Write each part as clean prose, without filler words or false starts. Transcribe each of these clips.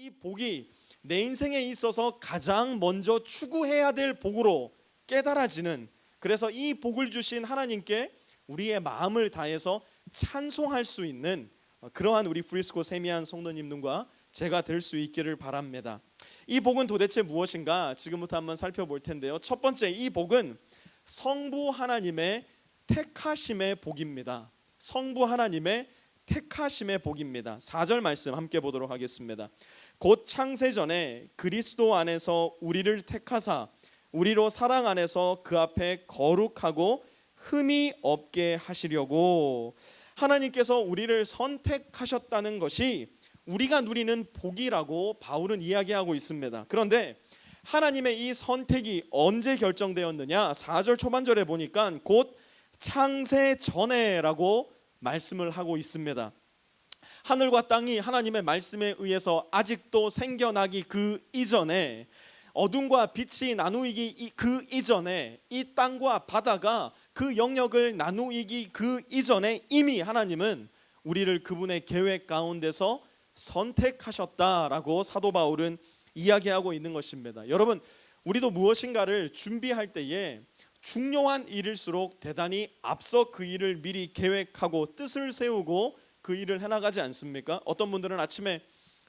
이 복이 내 인생에 있어서 가장 먼저 추구해야 될 복으로 깨달아지는, 그래서 이 복을 주신 하나님께 우리의 마음을 다해서 찬송할 수 있는 그러한 우리 프리스코 세미한 성도님들과 제가 될 수 있기를 바랍니다. 이 복은 도대체 무엇인가 지금부터 한번 살펴볼 텐데요. 첫 번째, 이 복은 성부 하나님의 택하심의 복입니다. 성부 하나님의 택하심의 복입니다. 4절 말씀 함께 보도록 하겠습니다. 곧 창세전에 그리스도 안에서 우리를 택하사 우리로 사랑 안에서 그 앞에 거룩하고 흠이 없게 하시려고. 하나님께서 우리를 선택하셨다는 것이 우리가 누리는 복이라고 바울은 이야기하고 있습니다. 그런데 하나님의 이 선택이 언제 결정되었느냐? 4절 초반절에 보니까 곧 창세 전에라고 말씀을 하고 있습니다. 하늘과 땅이 하나님의 말씀에 의해서 아직도 생겨나기 그 이전에, 어둠과 빛이 나누이기 그 이전에, 이 땅과 바다가 그 영역을 나누이기 그 이전에 이미 하나님은 우리를 그분의 계획 가운데서 선택하셨다라고 사도 바울은 이야기하고 있는 것입니다. 여러분, 우리도 무엇인가를 준비할 때에 중요한 일일수록 대단히 앞서 그 일을 미리 계획하고 뜻을 세우고 그 일을 해나가지 않습니까? 어떤 분들은 아침에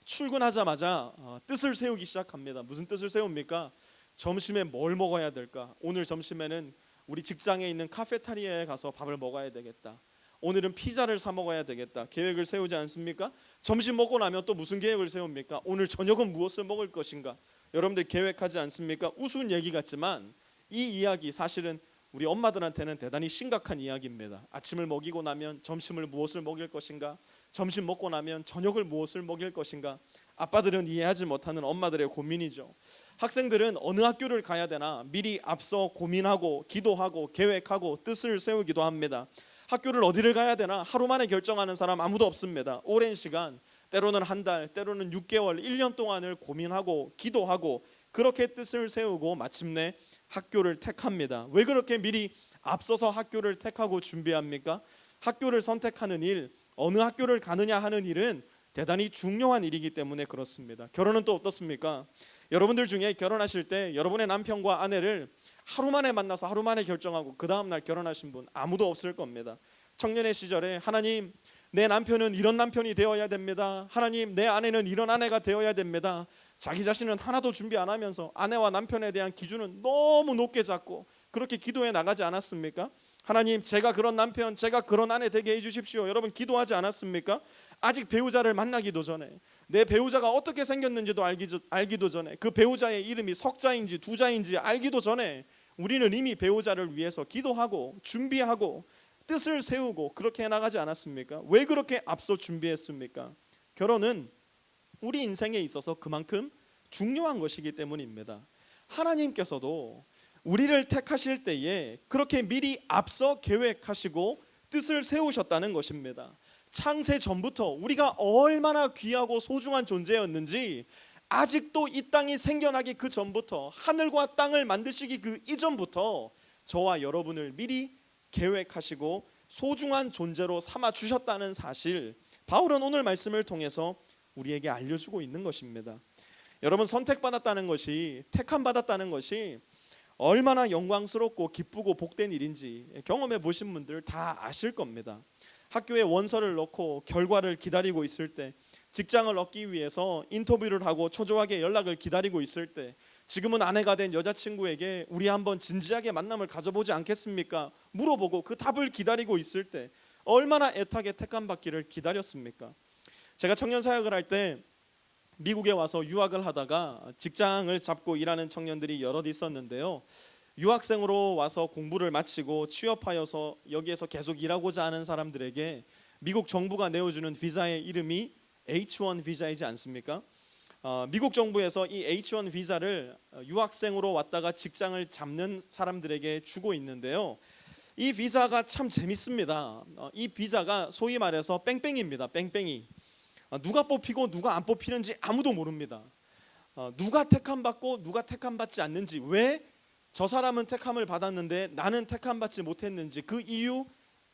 출근하자마자 뜻을 세우기 시작합니다. 무슨 뜻을 세웁니까? 점심에 뭘 먹어야 될까? 오늘 점심에는 우리 직장에 있는 카페테리아에 가서 밥을 먹어야 되겠다. 오늘은 피자를 사 먹어야 되겠다. 계획을 세우지 않습니까? 점심 먹고 나면 또 무슨 계획을 세웁니까? 오늘 저녁은 무엇을 먹을 것인가? 여러분들 계획하지 않습니까? 우스운 얘기 같지만 이 이야기 사실은 우리 엄마들한테는 대단히 심각한 이야기입니다. 아침을 먹이고 나면 점심을 무엇을 먹일 것인가? 점심 먹고 나면 저녁을 무엇을 먹일 것인가? 아빠들은 이해하지 못하는 엄마들의 고민이죠. 학생들은 어느 학교를 가야 되나 미리 앞서 고민하고 기도하고 계획하고 뜻을 세우기도 합니다. 학교를 어디를 가야 되나 하루 만에 결정하는 사람 아무도 없습니다. 오랜 시간, 때로는 한 달, 때로는 6개월, 1년 동안을 고민하고 기도하고 그렇게 뜻을 세우고 마침내 학교를 택합니다. 왜 그렇게 미리 앞서서 학교를 택하고 준비합니까? 학교를 선택하는 일, 어느 학교를 가느냐 하는 일은 대단히 중요한 일이기 때문에 그렇습니다. 결혼은 또 어떻습니까? 여러분들 중에 결혼하실 때 여러분의 남편과 아내를 하루 만에 만나서 하루 만에 결정하고 그 다음 날 결혼하신 분 아무도 없을 겁니다. 청년의 시절에 하나님, 내 남편은 이런 남편이 되어야 됩니다. 하나님, 내 아내는 이런 아내가 되어야 됩니다. 자기 자신은 하나도 준비 안 하면서 아내와 남편에 대한 기준은 너무 높게 잡고 그렇게 기도해 나가지 않았습니까? 하나님, 제가 그런 남편, 제가 그런 아내 되게 해주십시오. 여러분 기도하지 않았습니까? 아직 배우자를 만나기도 전에, 내 배우자가 어떻게 생겼는지도 알기도 전에, 그 배우자의 이름이 석자인지 두자인지 알기도 전에 우리는 이미 배우자를 위해서 기도하고 준비하고 뜻을 세우고 그렇게 해나가지 않았습니까? 왜 그렇게 앞서 준비했습니까? 결혼은 우리 인생에 있어서 그만큼 중요한 것이기 때문입니다. 하나님께서도 우리를 택하실 때에 그렇게 미리 앞서 계획하시고 뜻을 세우셨다는 것입니다. 창세 전부터 우리가 얼마나 귀하고 소중한 존재였는지, 아직도 이 땅이 생겨나기 그 전부터, 하늘과 땅을 만드시기 그 이전부터 저와 여러분을 미리 계획하시고 소중한 존재로 삼아 주셨다는 사실, 바울은 오늘 말씀을 통해서 우리에게 알려주고 있는 것입니다. 여러분, 선택받았다는 것이, 택함받았다는 것이 얼마나 영광스럽고 기쁘고 복된 일인지 경험해 보신 분들 다 아실 겁니다. 학교에 원서를 넣고 결과를 기다리고 있을 때, 직장을 얻기 위해서 인터뷰를 하고 초조하게 연락을 기다리고 있을 때, 지금은 아내가 된 여자친구에게 우리 한번 진지하게 만남을 가져보지 않겠습니까? 물어보고 그 답을 기다리고 있을 때 얼마나 애타게 택함받기를 기다렸습니까? 제가 청년 사역을 할 때 미국에 와서 유학을 하다가 직장을 잡고 일하는 청년들이 여럿 있었는데요. 유학생으로 와서 공부를 마치고 취업하여서 여기에서 계속 일하고자 하는 사람들에게 미국 정부가 내어주는 비자의 이름이 H1 비자이지 않습니까? 미국 정부에서 이 H1 비자를 유학생으로 왔다가 직장을 잡는 사람들에게 주고 있는데요. 이 비자가 참 재밌습니다. 이 비자가 소위 말해서 뺑뺑이입니다. 뺑뺑이. 누가 뽑히고 누가 안 뽑히는지 아무도 모릅니다. 누가 택함받고 누가 택함받지 않는지, 왜 저 사람은 택함을 받았는데 나는 택함받지 못했는지 그 이유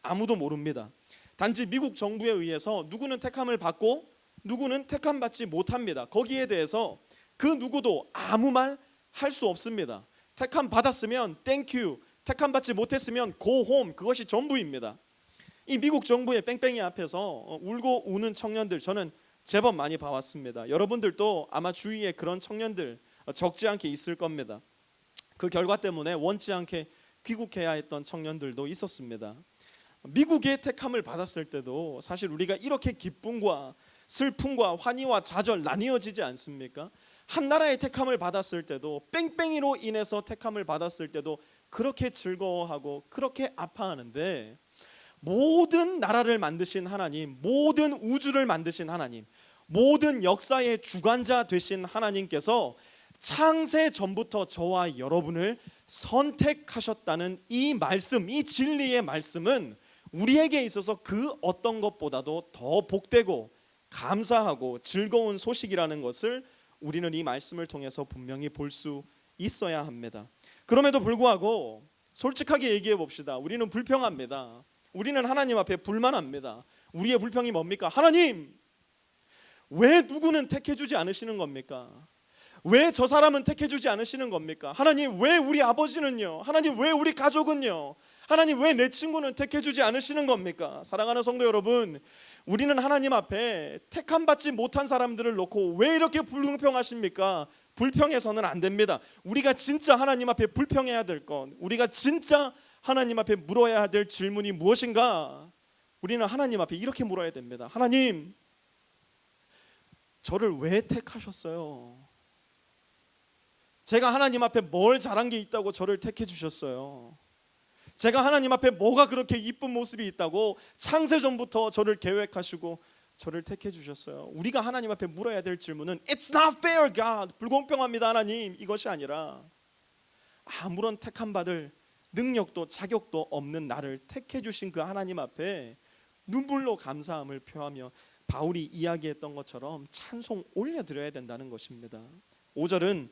아무도 모릅니다. 단지 미국 정부에 의해서 누구는 택함을 받고 누구는 택함 받지 못합니다. 거기에 대해서 그 누구도 아무 말 할 수 없습니다. 택함 받았으면 땡큐, 택함 받지 못했으면 go home, 그것이 전부입니다. 이 미국 정부의 뺑뺑이 앞에서 울고 우는 청년들 저는 제법 많이 봐왔습니다. 여러분들도 아마 주위에 그런 청년들 적지 않게 있을 겁니다. 그 결과 때문에 원치 않게 귀국해야 했던 청년들도 있었습니다. 미국의 택함을 받았을 때도 사실 우리가 이렇게 기쁨과 슬픔과 환희와 좌절 나뉘어지지 않습니까? 한 나라의 택함을 받았을 때도, 뺑뺑이로 인해서 택함을 받았을 때도 그렇게 즐거워하고 그렇게 아파하는데, 모든 나라를 만드신 하나님, 모든 우주를 만드신 하나님, 모든 역사의 주관자 되신 하나님께서 창세 전부터 저와 여러분을 선택하셨다는 이 말씀, 이 진리의 말씀은 우리에게 있어서 그 어떤 것보다도 더 복되고 감사하고 즐거운 소식이라는 것을 우리는 이 말씀을 통해서 분명히 볼 수 있어야 합니다. 그럼에도 불구하고 솔직하게 얘기해 봅시다. 우리는 불평합니다. 우리는 하나님 앞에 불만합니다. 우리의 불평이 뭡니까? 하나님, 왜 누구는 택해주지 않으시는 겁니까? 왜 저 사람은 택해주지 않으시는 겁니까? 하나님, 왜 우리 아버지는요? 하나님, 왜 우리 가족은요? 하나님, 왜 내 친구는 택해주지 않으시는 겁니까? 사랑하는 성도 여러분, 우리는 하나님 앞에 택함 받지 못한 사람들을 놓고 왜 이렇게 불공평하십니까? 불평해서는 안 됩니다. 우리가 진짜 하나님 앞에 불평해야 될 것, 우리가 진짜 하나님 앞에 물어야 될 질문이 무엇인가? 우리는 하나님 앞에 이렇게 물어야 됩니다. 하나님, 저를 왜 택하셨어요? 제가 하나님 앞에 뭘 잘한 게 있다고 저를 택해 주셨어요? 제가 하나님 앞에 뭐가 그렇게 이쁜 모습이 있다고 창세 전부터 저를 계획하시고 저를 택해 주셨어요? 우리가 하나님 앞에 물어야 될 질문은 It's not fair, God. 불공평합니다, 하나님. 이것이 아니라 아무런 택함 받을 능력도 자격도 없는 나를 택해 주신 그 하나님 앞에 눈물로 감사함을 표하며 바울이 이야기했던 것처럼 찬송 올려드려야 된다는 것입니다. 5절은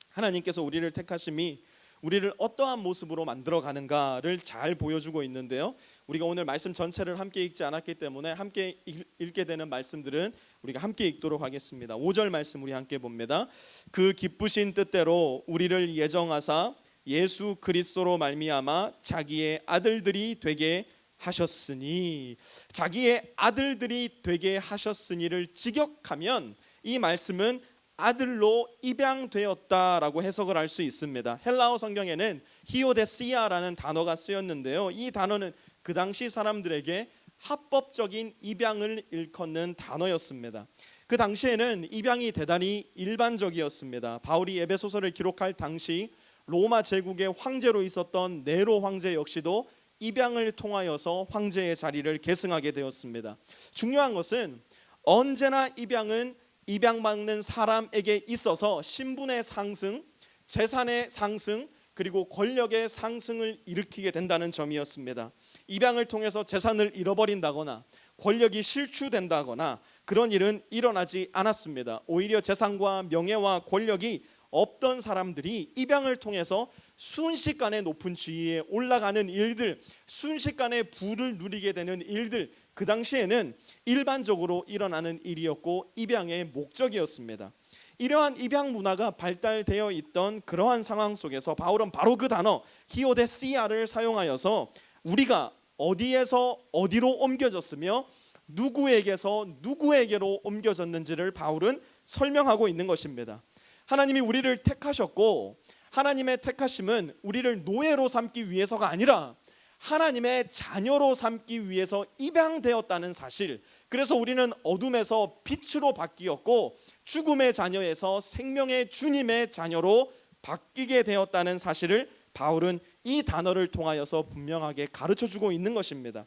하나님께서 우리를 택하심이 우리를 어떠한 모습으로 만들어가는가를 잘 보여주고 있는데요, 우리가 오늘 말씀 전체를 함께 읽지 않았기 때문에 함께 읽게 되는 말씀들은 우리가 함께 읽도록 하겠습니다. 5절 말씀 우리 함께 봅니다. 그 기쁘신 뜻대로 우리를 예정하사 예수 그리스도로 말미암아 자기의 아들들이 되게 하셨으니, 자기의 아들들이 되게 하셨으니를 직역하면 이 말씀은 아들로 입양되었다라고 해석을 할 수 있습니다. 헬라어 성경에는 히오데시아라는 단어가 쓰였는데요, 이 단어는 그 당시 사람들에게 합법적인 입양을 일컫는 단어였습니다. 그 당시에는 입양이 대단히 일반적이었습니다. 바울이 에베소서를 기록할 당시 로마 제국의 황제로 있었던 네로 황제 역시도 입양을 통하여서 황제의 자리를 계승하게 되었습니다. 중요한 것은 언제나 입양은 입양받는 사람에게 있어서 신분의 상승, 재산의 상승, 그리고 권력의 상승을 일으키게 된다는 점이었습니다. 입양을 통해서 재산을 잃어버린다거나 권력이 실추된다거나 그런 일은 일어나지 않았습니다. 오히려 재산과 명예와 권력이 없던 사람들이 입양을 통해서 순식간에 높은 지위에 올라가는 일들, 순식간에 부를 누리게 되는 일들, 그 당시에는 일반적으로 일어나는 일이었고 입양의 목적이었습니다. 이러한 입양 문화가 발달되어 있던 그러한 상황 속에서 바울은 바로 그 단어 히오데시아를 사용하여서 우리가 어디에서 어디로 옮겨졌으며 누구에게서 누구에게로 옮겨졌는지를 바울은 설명하고 있는 것입니다. 하나님이 우리를 택하셨고, 하나님의 택하심은 우리를 노예로 삼기 위해서가 아니라 하나님의 자녀로 삼기 위해서 입양되었다는 사실, 그래서 우리는 어둠에서 빛으로 바뀌었고 죽음의 자녀에서 생명의 주님의 자녀로 바뀌게 되었다는 사실을 바울은 이 단어를 통하여서 분명하게 가르쳐주고 있는 것입니다.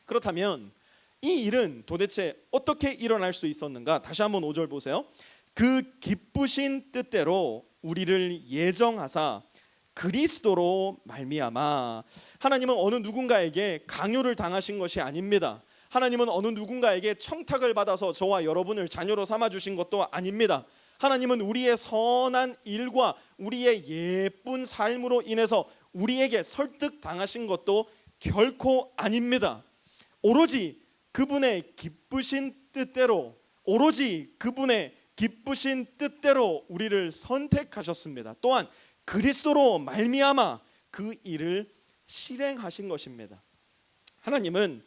그렇다면 이 일은 도대체 어떻게 일어날 수 있었는가? 다시 한번 5절 보세요. 그 기쁘신 뜻대로 우리를 예정하사 그리스도로 말미암아. 하나님은 어느 누군가에게 강요를 당하신 것이 아닙니다. 하나님은 어느 누군가에게 청탁을 받아서 저와 여러분을 자녀로 삼아주신 것도 아닙니다. 하나님은 우리의 선한 일과 우리의 예쁜 삶으로 인해서 우리에게 설득당하신 것도 결코 아닙니다. 오로지 그분의 기쁘신 뜻대로 오로지 그분의 기쁘신 뜻대로 우리를 선택하셨습니다. 또한 그리스도로 말미암아 그 일을 실행하신 것입니다. 하나님은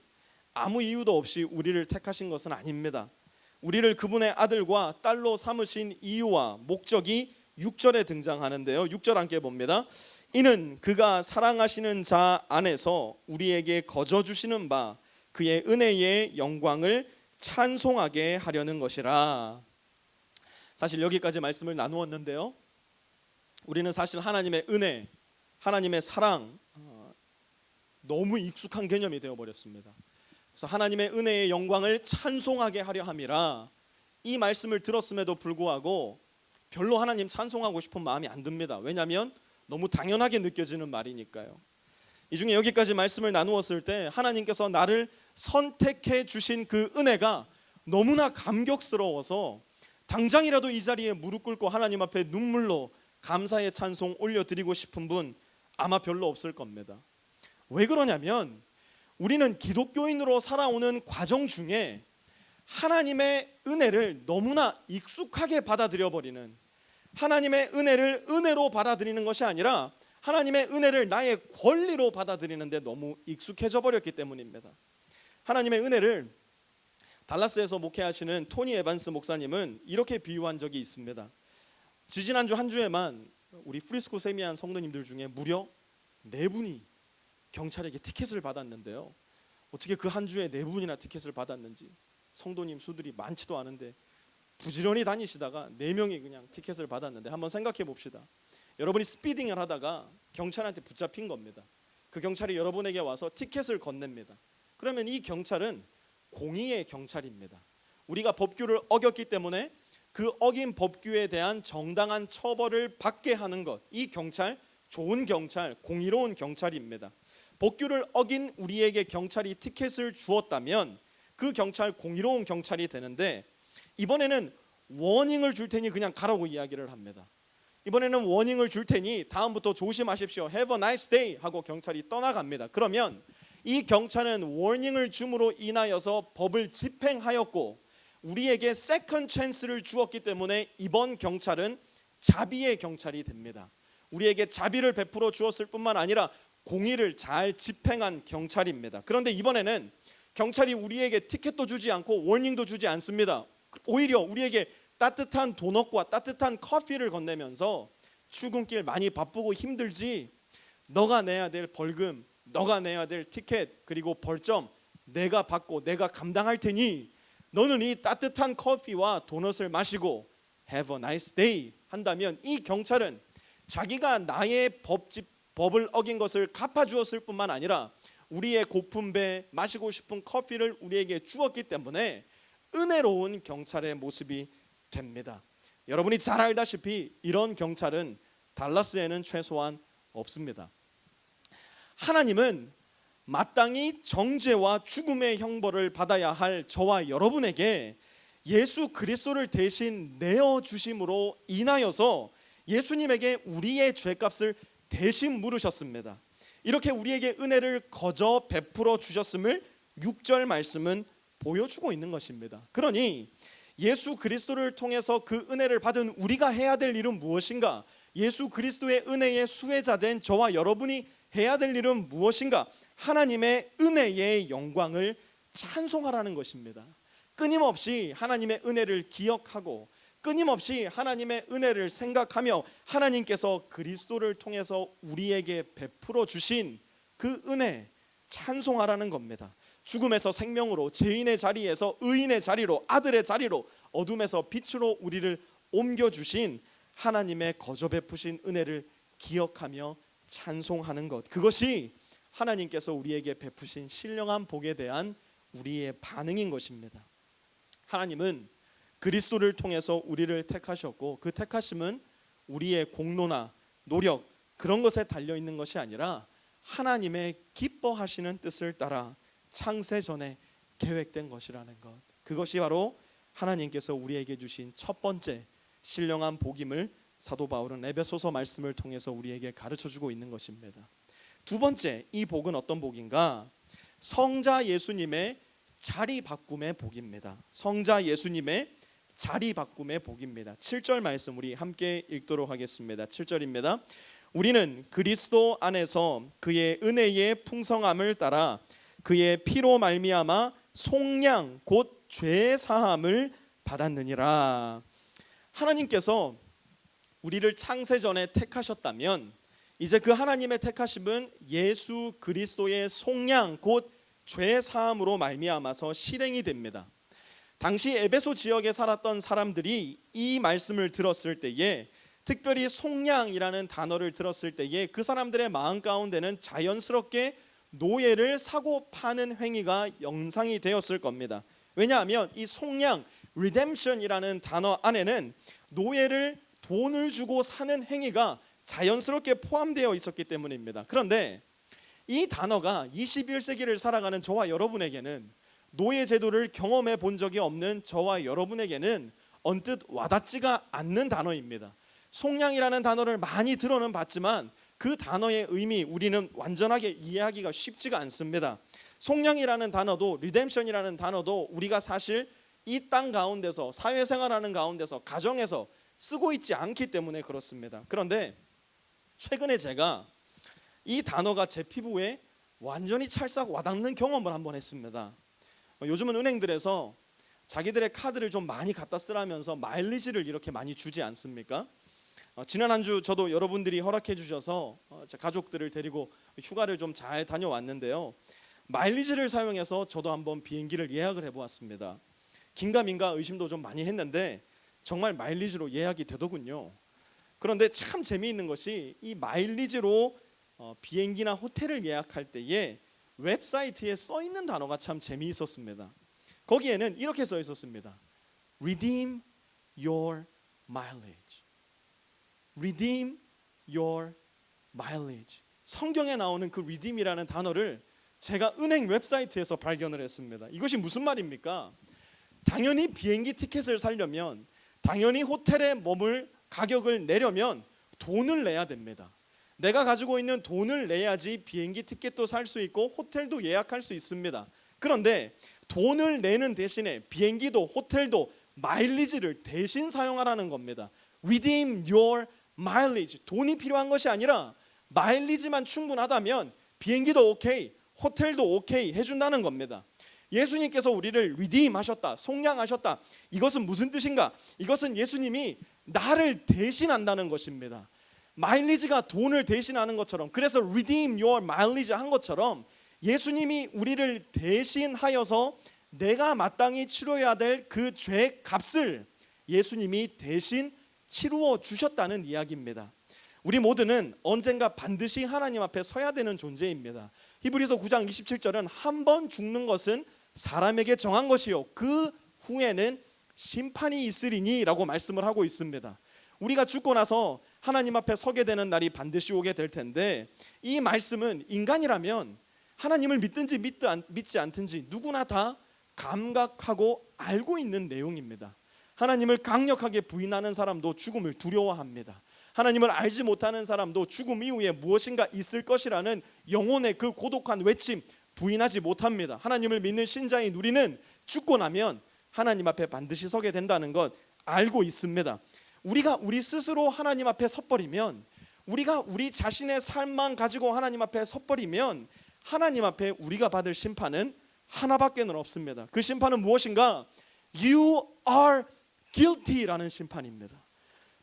아무 이유도 없이 우리를 택하신 것은 아닙니다. 우리를 그분의 아들과 딸로 삼으신 이유와 목적이 6절에 등장하는데요. 6절 함께 봅니다. 이는 그가 사랑하시는 자 안에서 우리에게 거저 주시는 바 그의 은혜의 영광을 찬송하게 하려는 것이라. 사실 여기까지 말씀을 나누었는데요. 우리는 사실 하나님의 은혜, 하나님의 사랑 너무 익숙한 개념이 되어버렸습니다. 그래서 하나님의 은혜의 영광을 찬송하게 하려 함이라, 이 말씀을 들었음에도 불구하고 별로 하나님 찬송하고 싶은 마음이 안 듭니다. 왜냐하면 너무 당연하게 느껴지는 말이니까요. 이 중에 여기까지 말씀을 나누었을 때 하나님께서 나를 선택해 주신 그 은혜가 너무나 감격스러워서 당장이라도 이 자리에 무릎 꿇고 하나님 앞에 눈물로 감사의 찬송 올려드리고 싶은 분 아마 별로 없을 겁니다. 왜 그러냐면 우리는 기독교인으로 살아오는 과정 중에 하나님의 은혜를 너무나 익숙하게 받아들여 버리는, 하나님의 은혜를 은혜로 받아들이는 것이 아니라 하나님의 은혜를 나의 권리로 받아들이는데 너무 익숙해져 버렸기 때문입니다. 하나님의 은혜를 달라스에서 목회하시는 토니 에반스 목사님은 이렇게 비유한 적이 있습니다. 지지난주 한 주에만 우리 프리스코 세미한 성도님들 중에 무려 4분이 경찰에게 티켓을 받았는데요. 어떻게 그 한 주에 4분이나 티켓을 받았는지, 성도님 수들이 많지도 않은데 부지런히 다니시다가 4명이 그냥 티켓을 받았는데 한번 생각해 봅시다. 여러분이 스피딩을 하다가 경찰한테 붙잡힌 겁니다. 그 경찰이 여러분에게 와서 티켓을 건넵니다. 그러면 이 경찰은 공의의 경찰입니다. 우리가 법규를 어겼기 때문에 그 어긴 법규에 대한 정당한 처벌을 받게 하는 것, 이 경찰 좋은 경찰, 공의로운 경찰입니다. 법규를 어긴 우리에게 경찰이 티켓을 주었다면 그 경찰 공의로운 경찰이 되는데, 이번에는 워닝을 줄 테니 그냥 가라고 이야기를 합니다. 이번에는 워닝을 줄 테니 다음부터 조심하십시오. Have a nice day 하고 경찰이 떠나갑니다. 그러면 이 경찰은 워닝을 줌으로 인하여서 법을 집행하였고 우리에게 세컨드 찬스를 주었기 때문에 이번 경찰은 자비의 경찰이 됩니다. 우리에게 자비를 베풀어 주었을 뿐만 아니라 공의를 잘 집행한 경찰입니다. 그런데 이번에는 경찰이 우리에게 티켓도 주지 않고 워닝도 주지 않습니다. 오히려 우리에게 따뜻한 도넛과 따뜻한 커피를 건네면서 출근길 많이 바쁘고 힘들지? 너가 내야 될 벌금, 너가 내야 될 티켓 그리고 벌점 내가 받고 내가 감당할 테니 너는 이 따뜻한 커피와 도넛을 마시고 Have a nice day 한다면 이 경찰은 자기가 나의 법을 어긴 것을 갚아주었을 뿐만 아니라 우리의 고픈 배, 마시고 싶은 커피를 우리에게 주었기 때문에 은혜로운 경찰의 모습이 됩니다. 여러분이 잘 알다시피 이런 경찰은 달라스에는 최소한 없습니다. 하나님은 마땅히 정죄와 죽음의 형벌을 받아야 할 저와 여러분에게 예수 그리스도를 대신 내어주심으로 인하여서 예수님에게 우리의 죄값을 대신 물으셨습니다. 이렇게 우리에게 은혜를 거저 베풀어 주셨음을 6절 말씀은 보여주고 있는 것입니다. 그러니 예수 그리스도를 통해서 그 은혜를 받은 우리가 해야 될 일은 무엇인가? 예수 그리스도의 은혜의 수혜자된 저와 여러분이 해야 될 일은 무엇인가? 하나님의 은혜의 영광을 찬송하라는 것입니다. 끊임없이 하나님의 은혜를 기억하고 끊임없이 하나님의 은혜를 생각하며 하나님께서 그리스도를 통해서 우리에게 베풀어 주신 그 은혜 찬송하라는 겁니다. 죽음에서 생명으로, 죄인의 자리에서 의인의 자리로, 아들의 자리로, 어둠에서 빛으로 우리를 옮겨주신 하나님의 거저 베푸신 은혜를 기억하며 찬송하는 것, 그것이 하나님께서 우리에게 베푸신 신령한 복에 대한 우리의 반응인 것입니다. 하나님은 그리스도를 통해서 우리를 택하셨고 그 택하심은 우리의 공로나 노력 그런 것에 달려있는 것이 아니라 하나님의 기뻐하시는 뜻을 따라 창세 전에 계획된 것이라는 것, 그것이 바로 하나님께서 우리에게 주신 첫 번째 신령한 복임을 사도 바울은 에베소서 말씀을 통해서 우리에게 가르쳐주고 있는 것입니다. 두 번째, 이 복은 어떤 복인가? 성자 예수님의 자리 바꿈의 복입니다. 성자 예수님의 자리 바꿈의 복입니다. 7절 말씀 우리 함께 읽도록 하겠습니다. 7절입니다. 우리는 그리스도 안에서 그의 은혜의 풍성함을 따라 그의 피로 말미암아 속량 곧 죄 사함을 받았느니라. 하나님께서 우리를 창세 전에 택하셨다면 이제 그 하나님의 택하심은 예수 그리스도의 속량 곧 죄 사함으로 말미암아서 실행이 됩니다. 당시 에베소 지역에 살았던 사람들이 이 말씀을 들었을 때에, 특별히 속량이라는 단어를 들었을 때에 그 사람들의 마음 가운데는 자연스럽게 노예를 사고 파는 행위가 영상이 되었을 겁니다. 왜냐하면 이 속량, redemption이라는 단어 안에는 노예를 돈을 주고 사는 행위가 자연스럽게 포함되어 있었기 때문입니다. 그런데 이 단어가 21세기를 살아가는 저와 여러분에게는, 노예 제도를 경험해 본 적이 없는 저와 여러분에게는 언뜻 와닿지가 않는 단어입니다. 속량이라는 단어를 많이 들어는 봤지만 그 단어의 의미 우리는 완전하게 이해하기가 쉽지가 않습니다. 속량이라는 단어도 리뎀션이라는 단어도 우리가 사실 이 땅 가운데서 사회생활하는 가운데서 가정에서 쓰고 있지 않기 때문에 그렇습니다. 그런데 최근에 제가 이 단어가 제 피부에 완전히 찰싹 와닿는 경험을 한번 했습니다. 요즘은 은행들에서 자기들의 카드를 좀 많이 갖다 쓰라면서 마일리지를 이렇게 많이 주지 않습니까? 지난 한 주 저도 여러분들이 허락해 주셔서 제 가족들을 데리고 휴가를 좀 잘 다녀왔는데요. 마일리지를 사용해서 저도 한번 비행기를 예약을 해보았습니다. 긴가민가 의심도 좀 많이 했는데 정말 마일리지로 예약이 되더군요. 그런데 참 재미있는 것이 이 마일리지로 비행기나 호텔을 예약할 때에 웹사이트에 써 있는 단어가 참 재미있었습니다. 거기에는 이렇게 써 있었습니다. Redeem your mileage. Redeem your mileage. 성경에 나오는 그 redeem이라는 단어를 제가 은행 웹사이트에서 발견을 했습니다. 이것이 무슨 말입니까? 당연히 비행기 티켓을 사려면, 당연히 호텔에 머물 가격을 내려면 돈을 내야 됩니다. 내가 가지고 있는 돈을 내야지 비행기 티켓도 살 수 있고 호텔도 예약할 수 있습니다. 그런데 돈을 내는 대신에 비행기도 호텔도 마일리지를 대신 사용하라는 겁니다. Redeem your mileage. 돈이 필요한 것이 아니라 마일리지만 충분하다면 비행기도 오케이, 호텔도 오케이 해준다는 겁니다. 예수님께서 우리를 redeem 하셨다, 속량하셨다. 이것은 무슨 뜻인가? 이것은 예수님이 나를 대신한다는 것입니다. 마일리지가 돈을 대신하는 것처럼, 그래서 redeem your mileage 한 것처럼 예수님이 우리를 대신하여서 내가 마땅히 치러야 될 그 죄 값을 예수님이 대신 치루어 주셨다는 이야기입니다. 우리 모두는 언젠가 반드시 하나님 앞에 서야 되는 존재입니다. 히브리서 9장 27절은 한 번 죽는 것은 사람에게 정한 것이요 그 후에는 심판이 있으리니 라고 말씀을 하고 있습니다. 우리가 죽고 나서 하나님 앞에 서게 되는 날이 반드시 오게 될 텐데, 이 말씀은 인간이라면 하나님을 믿든지 믿지 않든지 누구나 다 감각하고 알고 있는 내용입니다. 하나님을 강력하게 부인하는 사람도 죽음을 두려워합니다. 하나님을 알지 못하는 사람도 죽음 이후에 무엇인가 있을 것이라는 영혼의 그 고독한 외침 부인하지 못합니다. 하나님을 믿는 신자인 우리는 죽고 나면 하나님 앞에 반드시 서게 된다는 것 알고 있습니다. 우리가 우리 스스로 하나님 앞에 섰버리면, 우리가 우리 자신의 삶만 가지고 하나님 앞에 섰버리면 하나님 앞에 우리가 받을 심판은 하나밖에는 없습니다. 그 심판은 무엇인가? You are guilty라는 심판입니다.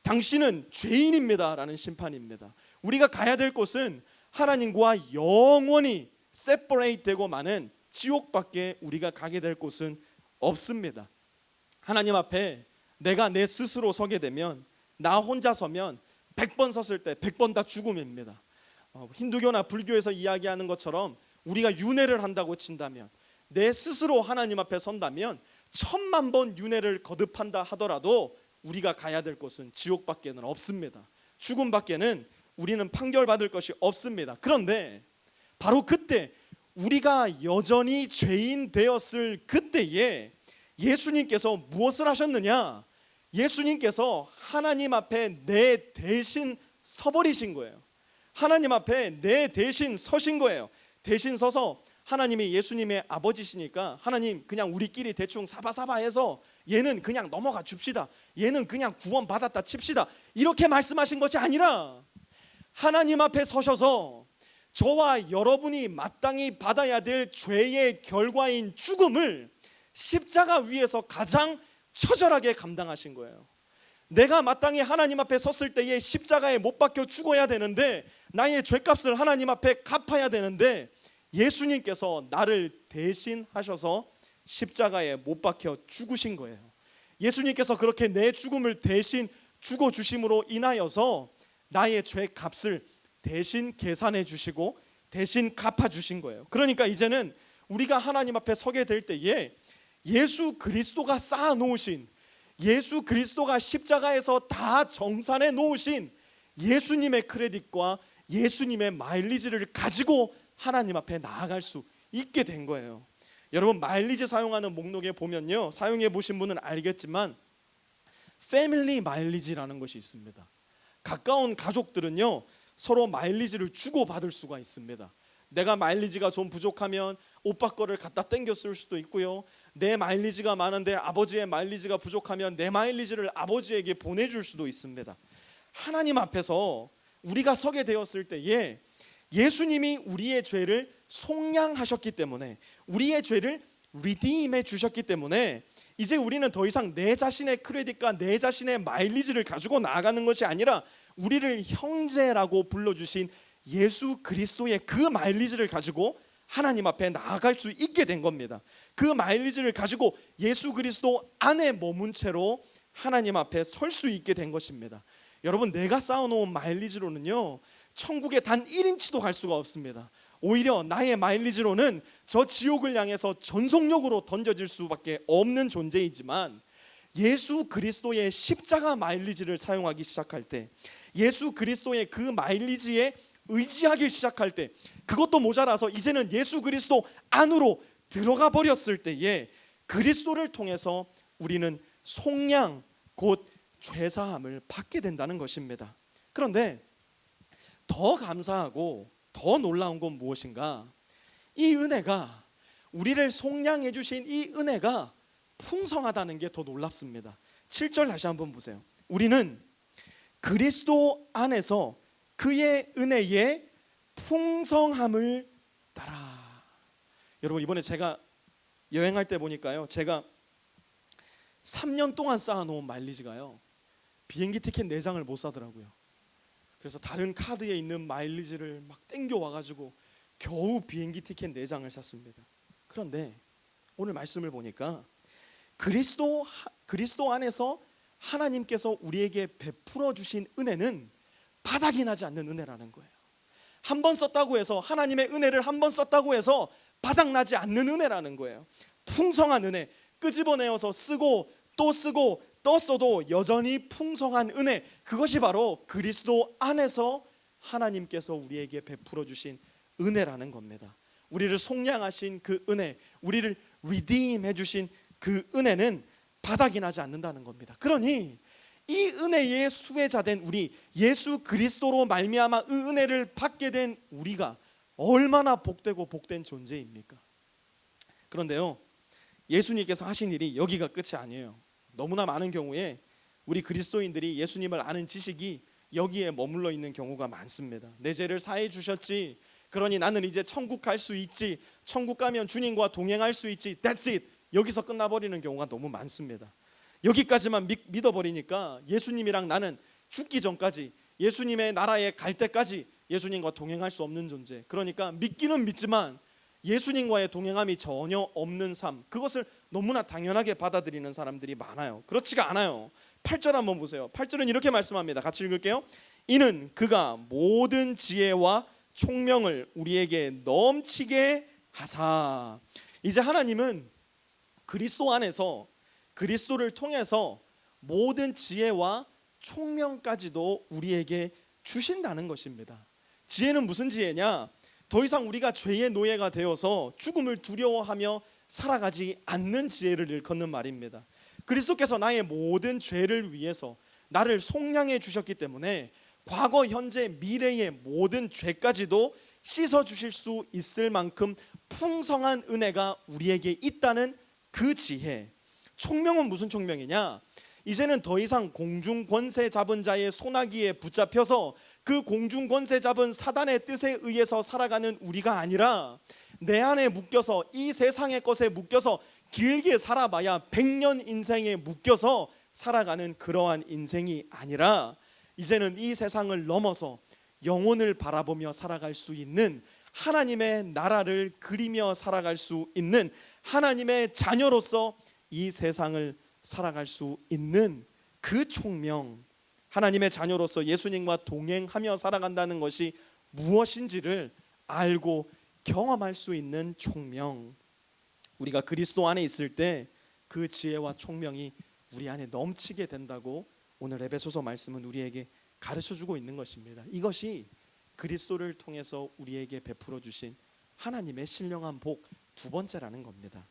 당신은 죄인입니다 라는 심판입니다. 우리가 가야 될 곳은 하나님과 영원히 separate 되고 마는 지옥밖에 우리가 가게 될 곳은 없습니다. 하나님 앞에 내가 내 스스로 서게 되면, 나 혼자 서면 100번 섰을 때 100번 다 죽음입니다. 힌두교나 불교에서 이야기하는 것처럼 우리가 윤회를 한다고 친다면, 내 스스로 하나님 앞에 선다면 1000만 번 윤회를 거듭한다 하더라도 우리가 가야 될 곳은 지옥밖에는 없습니다. 죽음밖에는 우리는 판결받을 것이 없습니다. 그런데 바로 그때, 우리가 여전히 죄인 되었을 그때에 예수님께서 무엇을 하셨느냐? 예수님께서 하나님 앞에 내 대신 서버리신 거예요. 하나님 앞에 내 대신 서신 거예요. 대신 서서 하나님이 예수님의 아버지시니까 하나님 그냥 우리끼리 대충 사바사바해서 얘는 그냥 넘어가 줍시다. 얘는 그냥 구원 받았다 칩시다. 이렇게 말씀하신 것이 아니라 하나님 앞에 서셔서 저와 여러분이 마땅히 받아야 될 죄의 결과인 죽음을 십자가 위에서 가장 처절하게 감당하신 거예요. 내가 마땅히 하나님 앞에 섰을 때에 십자가에 못 박혀 죽어야 되는데, 나의 죄값을 하나님 앞에 갚아야 되는데, 예수님께서 나를 대신하셔서 십자가에 못 박혀 죽으신 거예요. 예수님께서 그렇게 내 죽음을 대신 죽어주심으로 인하여서 나의 죄값을 대신 계산해 주시고 대신 갚아주신 거예요. 그러니까 이제는 우리가 하나님 앞에 서게 될 때에 예수 그리스도가 쌓아놓으신, 예수 그리스도가 십자가에서 다 정산해 놓으신 예수님의 크레딧과 예수님의 마일리지를 가지고 하나님 앞에 나아갈 수 있게 된 거예요. 여러분, 마일리지 사용하는 목록에 보면요, 사용해 보신 분은 알겠지만 패밀리 마일리지라는 것이 있습니다. 가까운 가족들은요 서로 마일리지를 주고받을 수가 있습니다. 내가 마일리지가 좀 부족하면 오빠 거를 갖다 땡겨 쓸 수도 있고요, 내 마일리지가 많은데 아버지의 마일리지가 부족하면 내 마일리지를 아버지에게 보내줄 수도 있습니다. 하나님 앞에서 우리가 서게 되었을 때에 예수님이 우리의 죄를 속량하셨기 때문에, 우리의 죄를 리디임해 주셨기 때문에 이제 우리는 더 이상 내 자신의 크레딧과 내 자신의 마일리지를 가지고 나아가는 것이 아니라 우리를 형제라고 불러주신 예수 그리스도의 그 마일리지를 가지고 하나님 앞에 나아갈 수 있게 된 겁니다. 그 마일리지를 가지고 예수 그리스도 안에 머문 채로 하나님 앞에 설 수 있게 된 것입니다. 여러분, 내가 쌓아놓은 마일리지로는요 천국에 단 1인치도 갈 수가 없습니다. 오히려 나의 마일리지로는 저 지옥을 향해서 전속력으로 던져질 수밖에 없는 존재이지만, 예수 그리스도의 십자가 마일리지를 사용하기 시작할 때, 예수 그리스도의 그 마일리지에 의지하기 시작할 때, 그것도 모자라서 이제는 예수 그리스도 안으로 들어가 버렸을 때에 그리스도를 통해서 우리는 속량, 곧 죄사함을 받게 된다는 것입니다. 그런데 더 감사하고 더 놀라운 건 무엇인가? 이 은혜가, 우리를 속량해 주신 이 은혜가 풍성하다는 게 더 놀랍습니다. 7절 다시 한번 보세요. 우리는 그리스도 안에서 그의 은혜의 풍성함을 따라. 여러분, 이번에 제가 여행할 때 보니까요, 제가 3년 동안 쌓아놓은 마일리지가요 비행기 티켓 4장을 못 사더라고요. 그래서 다른 카드에 있는 마일리지를 막 땡겨 와가지고 겨우 비행기 티켓 4장을 샀습니다. 그런데 오늘 말씀을 보니까 그리스도 안에서 하나님께서 우리에게 베풀어 주신 은혜는 바닥이 나지 않는 은혜라는 거예요. 한 번 썼다고 해서, 하나님의 은혜를 한 번 썼다고 해서 바닥 나지 않는 은혜라는 거예요. 풍성한 은혜, 끄집어내어서 쓰고 또 쓰고 또 써도 여전히 풍성한 은혜, 그것이 바로 그리스도 안에서 하나님께서 우리에게 베풀어 주신 은혜라는 겁니다. 우리를 속량하신 그 은혜, 우리를 리디임해 주신 그 은혜는 바닥이 나지 않는다는 겁니다. 그러니 이 은혜의 수혜자된 우리, 예수 그리스도로 말미암아 이 은혜를 받게 된 우리가 얼마나 복되고 복된 존재입니까? 그런데요, 예수님께서 하신 일이 여기가 끝이 아니에요. 너무나 많은 경우에 우리 그리스도인들이 예수님을 아는 지식이 여기에 머물러 있는 경우가 많습니다. 내 죄를 사해 주셨지, 그러니 나는 이제 천국 갈 수 있지, 천국 가면 주님과 동행할 수 있지, that's it, 여기서 끝나버리는 경우가 너무 많습니다. 여기까지만 믿어버리니까 예수님이랑 나는 죽기 전까지, 예수님의 나라에 갈 때까지 예수님과 동행할 수 없는 존재. 그러니까 믿기는 믿지만 예수님과의 동행함이 전혀 없는 삶, 그것을 너무나 당연하게 받아들이는 사람들이 많아요. 그렇지가 않아요. 8절 한번 보세요. 8절은 이렇게 말씀합니다. 같이 읽을게요. 이는 그가 모든 지혜와 총명을 우리에게 넘치게 하사. 이제 하나님은 그리스도 안에서, 그리스도를 통해서 모든 지혜와 총명까지도 우리에게 주신다는 것입니다. 지혜는 무슨 지혜냐? 더 이상 우리가 죄의 노예가 되어서 죽음을 두려워하며 살아가지 않는 지혜를 일컫는 말입니다. 그리스도께서 나의 모든 죄를 위해서 나를 속량해 주셨기 때문에 과거, 현재, 미래의 모든 죄까지도 씻어 주실 수 있을 만큼 풍성한 은혜가 우리에게 있다는 그 지혜. 총명은 무슨 총명이냐? 이제는 더 이상 공중 권세 잡은 자의 소나기에 붙잡혀서 그 공중 권세 잡은 사단의 뜻에 의해서 살아가는 우리가 아니라 내 안에 묶여서 이 세상의 것에 묶여서 길게 살아봐야 100년 인생에 묶여서 살아가는 그러한 인생이 아니라 이제는 이 세상을 넘어서 영혼을 바라보며 살아갈 수 있는 하나님의 나라를 그리며 살아갈 수 있는 하나님의 자녀로서 이 세상을 살아갈 수 있는 그 총명, 하나님의 자녀로서 예수님과 동행하며 살아간다는 것이 무엇인지를 알고 경험할 수 있는 총명. 우리가 그리스도 안에 있을 때 그 지혜와 총명이 우리 안에 넘치게 된다고 오늘 에베소서 말씀은 우리에게 가르쳐주고 있는 것입니다. 이것이 그리스도를 통해서 우리에게 베풀어 주신 하나님의 신령한 복 두 번째라는 겁니다.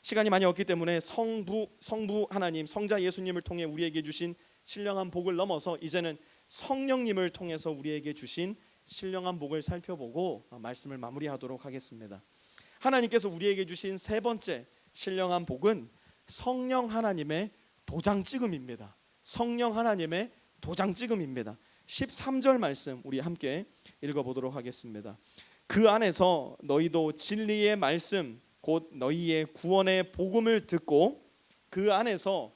시간이 많이 없기 때문에 성부 하나님, 성자 예수님을 통해 우리에게 주신 신령한 복을 넘어서 이제는 성령님을 통해서 우리에게 주신 신령한 복을 살펴보고 말씀을 마무리하도록 하겠습니다. 하나님께서 우리에게 주신 세 번째 신령한 복은 성령 하나님의 도장 찍음입니다. 성령 하나님의 도장 찍음입니다. 13절 말씀 우리 함께 읽어보도록 하겠습니다. 그 안에서 너희도 진리의 말씀 곧 너희의 구원의 복음을 듣고 그 안에서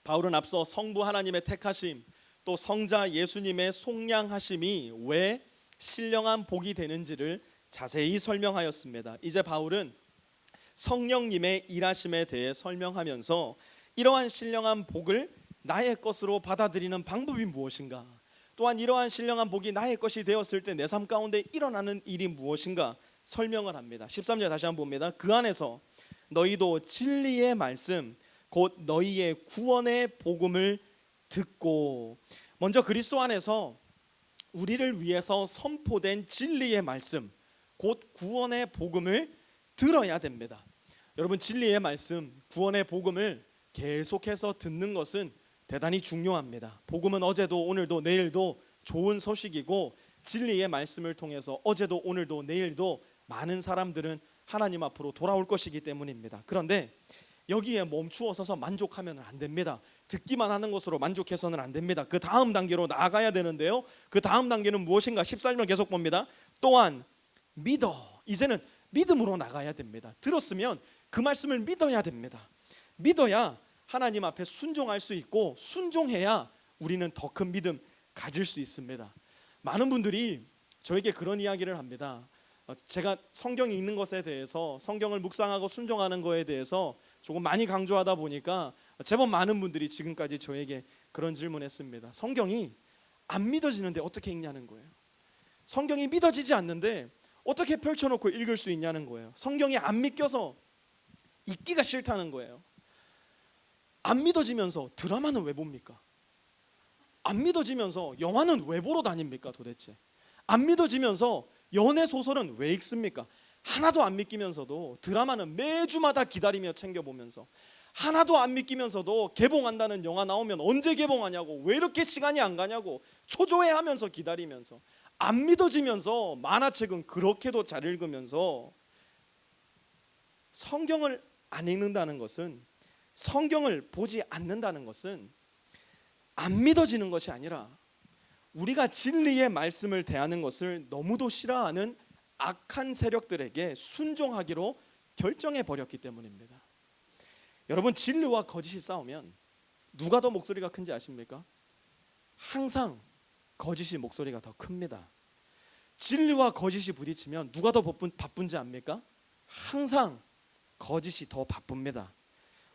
바울은 앞서 성부 하나님의 택하심 또 성자 예수님의 속량하심이 왜 신령한 복이 되는지를 자세히 설명하였습니다. 이제 바울은 성령님의 일하심에 대해 설명하면서 이러한 신령한 복을 나의 것으로 받아들이는 방법이 무엇인가, 또한 이러한 신령한 복이 나의 것이 되었을 때 내 삶 가운데 일어나는 일이 무엇인가 설명을 합니다. 13절 다시 한번 봅니다. 그 안에서 너희도 진리의 말씀 곧 너희의 구원의 복음을 듣고, 먼저 그리스도 안에서 우리를 위해서 선포된 진리의 말씀 곧 구원의 복음을 들어야 됩니다. 여러분, 진리의 말씀, 구원의 복음을 계속해서 듣는 것은 대단히 중요합니다. 복음은 어제도 오늘도 내일도 좋은 소식이고 진리의 말씀을 통해서 어제도 오늘도 내일도 많은 사람들은 하나님 앞으로 돌아올 것이기 때문입니다. 그런데 여기에 멈추어 서서 만족하면 안 됩니다. 듣기만 하는 것으로 만족해서는 안 됩니다. 그 다음 단계로 나아가야 되는데요. 그 다음 단계는 무엇인가? 14절 계속 봅니다. 또한 믿어. 이제는 믿음으로 나가야 됩니다. 들었으면 그 말씀을 믿어야 됩니다. 믿어야 하나님 앞에 순종할 수 있고 순종해야 우리는 더 큰 믿음 가질 수 있습니다. 많은 분들이 저에게 그런 이야기를 합니다. 제가 성경이 있는 것에 대해서, 성경을 묵상하고 순종하는 것에 대해서 조금 많이 강조하다 보니까 제법 많은 분들이 지금까지 저에게 그런 질문했습니다. 성경이 안 믿어지는데 어떻게 읽냐는 거예요. 성경이 믿어지지 않는데 어떻게 펼쳐놓고 읽을 수 있냐는 거예요. 성경이 안 믿겨서 읽기가 싫다는 거예요. 안 믿어지면서 드라마는 왜 봅니까? 안 믿어지면서 영화는 왜 보러 다닙니까 도대체? 안 믿어지면서 연애 소설은 왜 읽습니까? 하나도 안 믿기면서도 드라마는 매주마다 기다리며 챙겨보면서, 하나도 안 믿기면서도 개봉한다는 영화 나오면 언제 개봉하냐고, 왜 이렇게 시간이 안 가냐고 초조해하면서 기다리면서, 안 믿어지면서 만화책은 그렇게도 잘 읽으면서, 성경을 안 읽는다는 것은, 성경을 보지 않는다는 것은 안 믿어지는 것이 아니라 우리가 진리의 말씀을 대하는 것을 너무도 싫어하는 악한 세력들에게 순종하기로 결정해 버렸기 때문입니다. 여러분, 진리와 거짓이 싸우면 누가 더 목소리가 큰지 아십니까? 항상 거짓이 목소리가 더 큽니다. 진리와 거짓이 부딪히면 누가 더 바쁜지 압니까? 항상 거짓이 더 바쁩니다.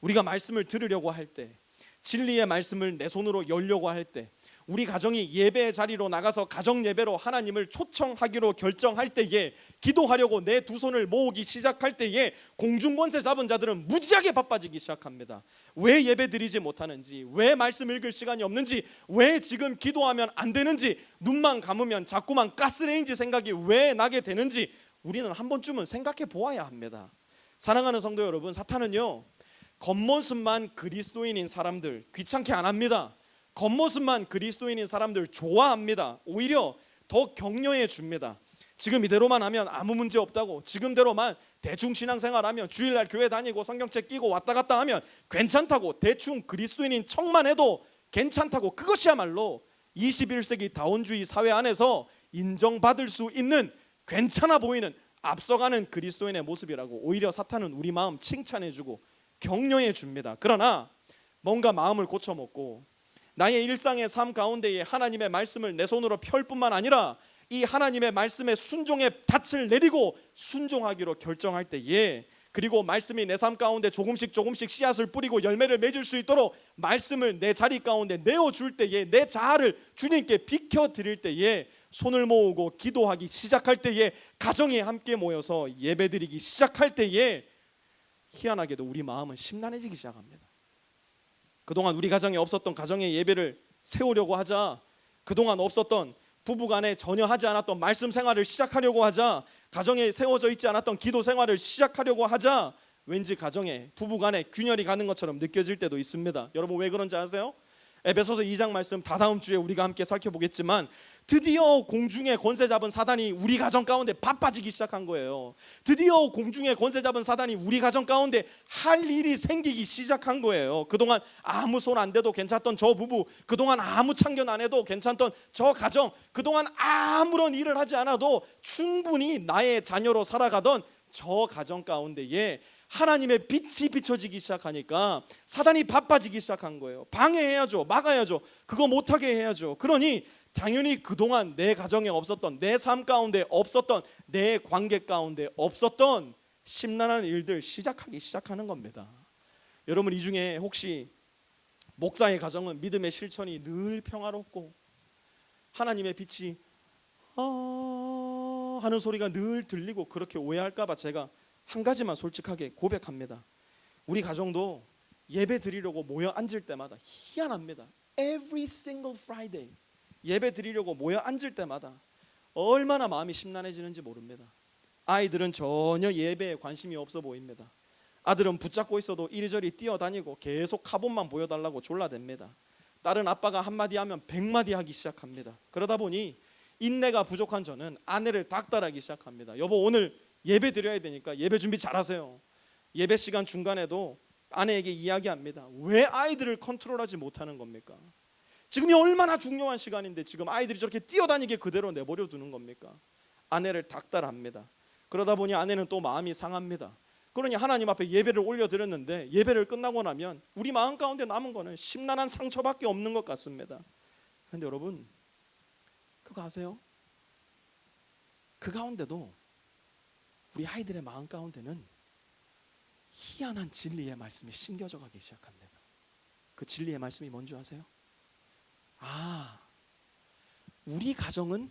우리가 말씀을 들으려고 할 때, 진리의 말씀을 내 손으로 열려고 할 때, 우리 가정이 예배의 자리로 나가서 가정 예배로 하나님을 초청하기로 결정할 때에, 기도하려고 내 두 손을 모으기 시작할 때에 공중권세 잡은 자들은 무지하게 바빠지기 시작합니다. 왜 예배 드리지 못하는지, 왜 말씀 읽을 시간이 없는지, 왜 지금 기도하면 안 되는지, 눈만 감으면 자꾸만 가스레인지 생각이 왜 나게 되는지 우리는 한 번쯤은 생각해 보아야 합니다. 사랑하는 성도 여러분, 사탄은요 겉모습만 그리스도인인 사람들 귀찮게 안 합니다. 겉모습만 그리스도인인 사람들 좋아합니다. 오히려 더 격려해 줍니다. 지금 이대로만 하면 아무 문제 없다고, 지금대로만 대충 신앙생활하면 주일날 교회 다니고 성경책 끼고 왔다 갔다 하면 괜찮다고, 대충 그리스도인인 척만 해도 괜찮다고, 그것이야말로 21세기 다원주의 사회 안에서 인정받을 수 있는 괜찮아 보이는 앞서가는 그리스도인의 모습이라고 오히려 사탄은 우리 마음 칭찬해주고 격려해 줍니다. 그러나 뭔가 마음을 고쳐먹고 나의 일상의 삶 가운데에 하나님의 말씀을 내 손으로 펼 뿐만 아니라 이 하나님의 말씀에 순종의 닻을 내리고 순종하기로 결정할 때에, 그리고 말씀이 내 삶 가운데 조금씩 씨앗을 뿌리고 열매를 맺을 수 있도록 말씀을 내 자리 가운데 내어줄 때에, 내 자아를 주님께 비켜드릴 때에, 손을 모으고 기도하기 시작할 때에, 가정에 함께 모여서 예배드리기 시작할 때에 희한하게도 우리 마음은 심란해지기 시작합니다. 그동안 우리 가정에 없었던 가정의 예배를 세우려고 하자, 그동안 없었던 부부간에 전혀 하지 않았던 말씀 생활을 시작하려고 하자, 가정에 세워져 있지 않았던 기도 생활을 시작하려고 하자 왠지 가정에 부부간에 균열이 가는 것처럼 느껴질 때도 있습니다. 여러분 왜 그런지 아세요? 에베소서 2장 말씀 다다음 주에 우리가 함께 살펴보겠지만 드디어 공중의 권세 잡은 사단이 우리 가정 가운데 바빠지기 시작한 거예요. 드디어 공중의 권세 잡은 사단이 우리 가정 가운데 할 일이 생기기 시작한 거예요. 그동안 아무 손 안 대도 괜찮던 저 부부, 그동안 아무 참견 안 해도 괜찮던 저 가정, 그동안 아무런 일을 하지 않아도 충분히 나의 자녀로 살아가던 저 가정 가운데에 하나님의 빛이 비춰지기 시작하니까 사단이 바빠지기 시작한 거예요. 방해해야죠, 막아야죠, 그거 못하게 해야죠. 그러니 당연히 그동안 내 가정에 없었던, 내 삶 가운데 없었던, 내 관계 가운데 없었던 심란한 일들 시작하기 시작하는 겁니다. 여러분 이 중에 혹시 목사의 가정은 믿음의 실천이 늘 평화롭고 하나님의 빛이 하는 소리가 늘 들리고 그렇게 오해할까 봐 제가 한 가지만 솔직하게 고백합니다. 우리 가정도 예배 드리려고 모여 앉을 때마다 희한합니다. Every single Friday 예배 드리려고 모여 앉을 때마다 얼마나 마음이 심란해지는지 모릅니다. 아이들은 전혀 예배에 관심이 없어 보입니다. 아들은 붙잡고 있어도 이리저리 뛰어다니고 계속 카본만 보여달라고 졸라댑니다. 딸은 아빠가 한마디 하면 100마디 하기 시작합니다. 그러다 보니 인내가 부족한 저는 아내를 닥달하기 시작합니다. 여보 오늘 예배 드려야 되니까 예배 준비 잘하세요. 예배 시간 중간에도 아내에게 이야기합니다. 왜 아이들을 컨트롤하지 못하는 겁니까? 지금이 얼마나 중요한 시간인데 지금 아이들이 저렇게 뛰어다니게 그대로 내버려 두는 겁니까? 아내를 닥달합니다. 그러다 보니 아내는 또 마음이 상합니다. 그러니 하나님 앞에 예배를 올려드렸는데 예배를 끝나고 나면 우리 마음 가운데 남은 거는 심란한 상처밖에 없는 것 같습니다. 그런데 여러분 그거 아세요? 그 가운데도 우리 아이들의 마음 가운데는 희한한 진리의 말씀이 심겨져 가기 시작합니다. 그 진리의 말씀이 뭔지 아세요? 우리 가정은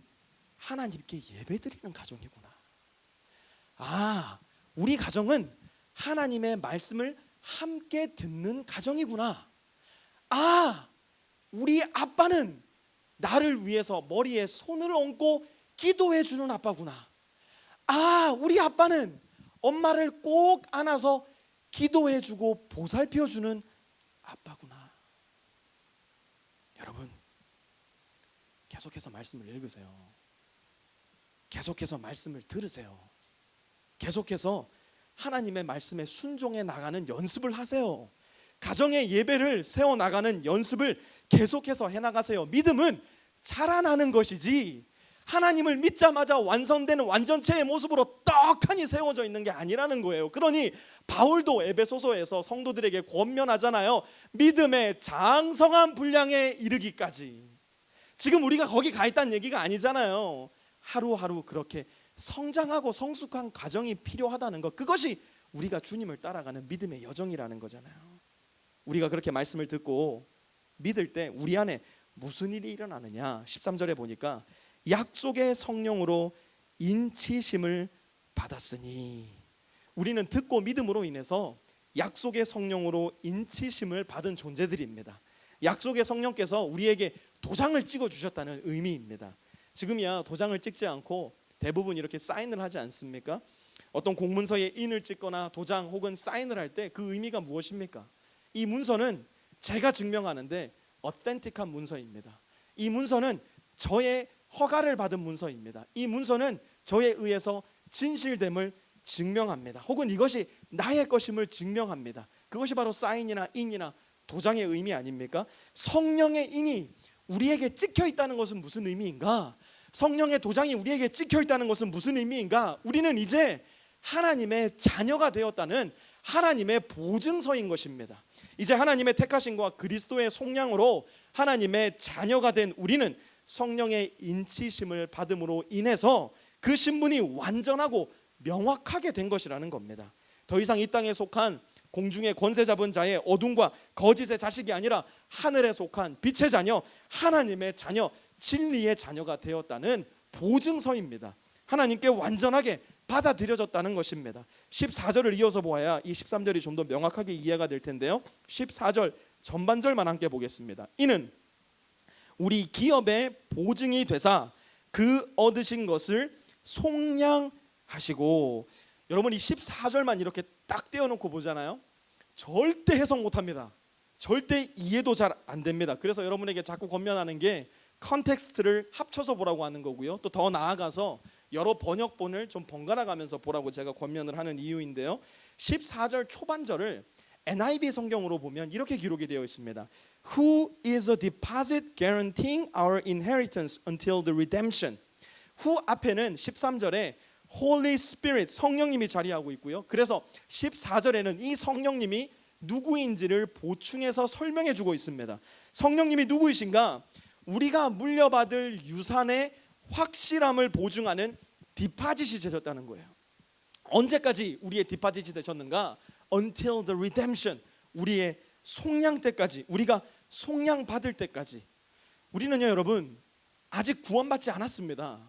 하나님께 예배드리는 가정이구나. 우리 가정은 하나님의 말씀을 함께 듣는 가정이구나. 우리 아빠는 나를 위해서 머리에 손을 얹고 기도해 주는 아빠구나. 우리 아빠는 엄마를 꼭 안아서 기도해 주고 보살펴 주는 아빠구나. 여러분 계속해서 말씀을 읽으세요. 계속해서 말씀을 들으세요. 계속해서 하나님의 말씀에 순종해 나가는 연습을 하세요. 가정의 예배를 세워나가는 연습을 계속해서 해나가세요. 믿음은 자라나는 것이지 하나님을 믿자마자 완성되는 완전체의 모습으로 떡하니 세워져 있는 게 아니라는 거예요. 그러니 바울도 에베소서에서 성도들에게 권면하잖아요. 믿음의 장성한 분량에 이르기까지. 지금 우리가 거기 가 있다는 얘기가 아니잖아요. 하루하루 그렇게 성장하고 성숙한 과정이 필요하다는 것, 그것이 우리가 주님을 따라가는 믿음의 여정이라는 거잖아요. 우리가 그렇게 말씀을 듣고 믿을 때 우리 안에 무슨 일이 일어나느냐, 13절에 보니까 약속의 성령으로 인치심을 받았으니, 우리는 듣고 믿음으로 인해서 약속의 성령으로 인치심을 받은 존재들입니다. 약속의 성령께서 우리에게 도장을 찍어 주셨다는 의미입니다. 지금이야 도장을 찍지 않고 대부분 이렇게 사인을 하지 않습니까? 어떤 공문서에 인을 찍거나 도장 혹은 사인을 할 때 그 의미가 무엇입니까? 이 문서는 제가 증명하는데 어센틱한 문서입니다. 이 문서는 저의 허가를 받은 문서입니다. 이 문서는 저에 의해서 진실됨을 증명합니다. 혹은 이것이 나의 것임을 증명합니다. 그것이 바로 사인이나 인이나 도장의 의미 아닙니까? 성령의 인이 우리에게 찍혀 있다는 것은 무슨 의미인가? 성령의 도장이 우리에게 찍혀 있다는 것은 무슨 의미인가? 우리는 이제 하나님의 자녀가 되었다는 하나님의 보증서인 것입니다. 이제 하나님의 택하심과 그리스도의 속량으로 하나님의 자녀가 된 우리는 성령의 인치심을 받음으로 인해서 그 신분이 완전하고 명확하게 된 것이라는 겁니다. 더 이상 이 땅에 속한 공중의 권세 잡은 자의 어둠과 거짓의 자식이 아니라 하늘에 속한 빛의 자녀, 하나님의 자녀, 진리의 자녀가 되었다는 보증서입니다. 하나님께 완전하게 받아들여졌다는 것입니다. 14절을 이어서 보아야 이 13절이 좀 더 명확하게 이해가 될 텐데요. 14절 전반절만 함께 보겠습니다. 이는 우리 기업의 보증이 되사 그 얻으신 것을 속량하시고, 여러분 이 14절만 이렇게 딱 떼어놓고 보잖아요. 절대 해석 못합니다. 절대 이해도 잘 안 됩니다. 그래서 여러분에게 자꾸 권면하는 게 컨텍스트를 합쳐서 보라고 하는 거고요. 또 더 나아가서 여러 번역본을 좀 번갈아 가면서 보라고 제가 권면을 하는 이유인데요. 14절 초반절을 NIV 성경으로 보면 이렇게 기록이 되어 있습니다. Who is a deposit guaranteeing our inheritance until the redemption. Who 앞에는 13절에 Holy Spirit 성령님이 자리하고 있고요. 그래서 14절에는 이 성령님이 누구인지를 보충해서 설명해 주고 있습니다. 성령님이 누구이신가? 우리가 물려받을 유산의 확실함을 보증하는 디파짓이 되셨다는 거예요. 언제까지 우리의 디파짓이 되셨는가? Until the redemption. 우리의 속량 때까지, 우리가 속량 받을 때까지. 우리는요 여러분 아직 구원받지 않았습니다.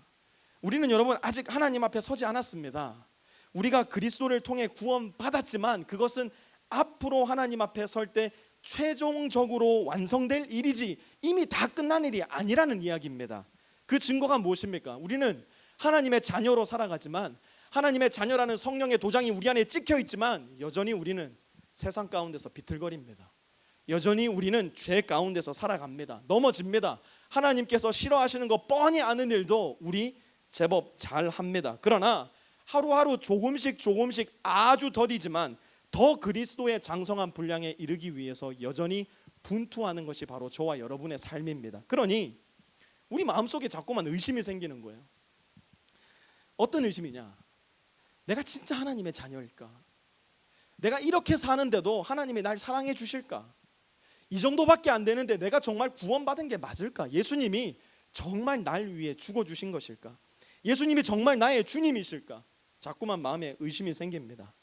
우리는 여러분 아직 하나님 앞에 서지 않았습니다. 우리가 그리스도를 통해 구원받았지만 그것은 앞으로 하나님 앞에 설 때 최종적으로 완성될 일이지 이미 다 끝난 일이 아니라는 이야기입니다. 그 증거가 무엇입니까? 우리는 하나님의 자녀로 살아가지만, 하나님의 자녀라는 성령의 도장이 우리 안에 찍혀 있지만 여전히 우리는 세상 가운데서 비틀거립니다. 여전히 우리는 죄 가운데서 살아갑니다. 넘어집니다. 하나님께서 싫어하시는 거 뻔히 아는 일도 우리 제법 잘합니다. 그러나 하루하루 조금씩 아주 더디지만 더 그리스도의 장성한 분량에 이르기 위해서 여전히 분투하는 것이 바로 저와 여러분의 삶입니다. 그러니 우리 마음속에 자꾸만 의심이 생기는 거예요. 어떤 의심이냐? 내가 진짜 하나님의 자녀일까? 내가 이렇게 사는데도 하나님이 날 사랑해 주실까? 이 정도밖에 안 되는데 내가 정말 구원받은 게 맞을까? 예수님이 정말 날 위해 죽어주신 것일까? 예수님이 정말 나의 주님이실까? 자꾸만 마음에 의심이 생깁니다.